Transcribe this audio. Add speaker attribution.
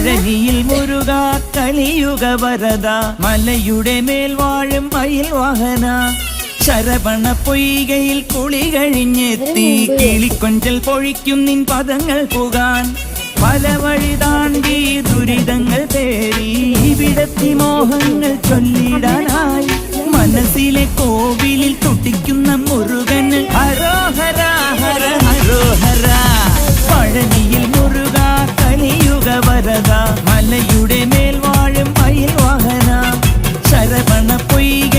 Speaker 1: പഴനിയിൽ മുരുക കലിയുഗ വരദ മലയുടെ മേൽ വാഴും മയിൽ വാഹന ശരവണ പൊയ്കയിൽ കുളി കഴിഞ്ഞെത്തി കിളിക്കൊഞ്ചൽ പൊഴിക്കും നിൻ പദങ്ങൾ പുകാൻ പല വഴി താണ്ടി ദുരിതങ്ങൾ തേടി ഇവിടത്തി മോഹങ്ങൾ ചൊല്ലിടാനായി മനസ്സിലെ കോവിലിൽ തുടിക്കുന്ന മുരുകന് ഹരോഹര ഹര ഹരോഹര പഴനിയിൽ മുരുക കലിയുഗ വരദ മലയുടെ മേൽ വാഴും മയിൽ വാഹന ശരവണ പൊയ്ക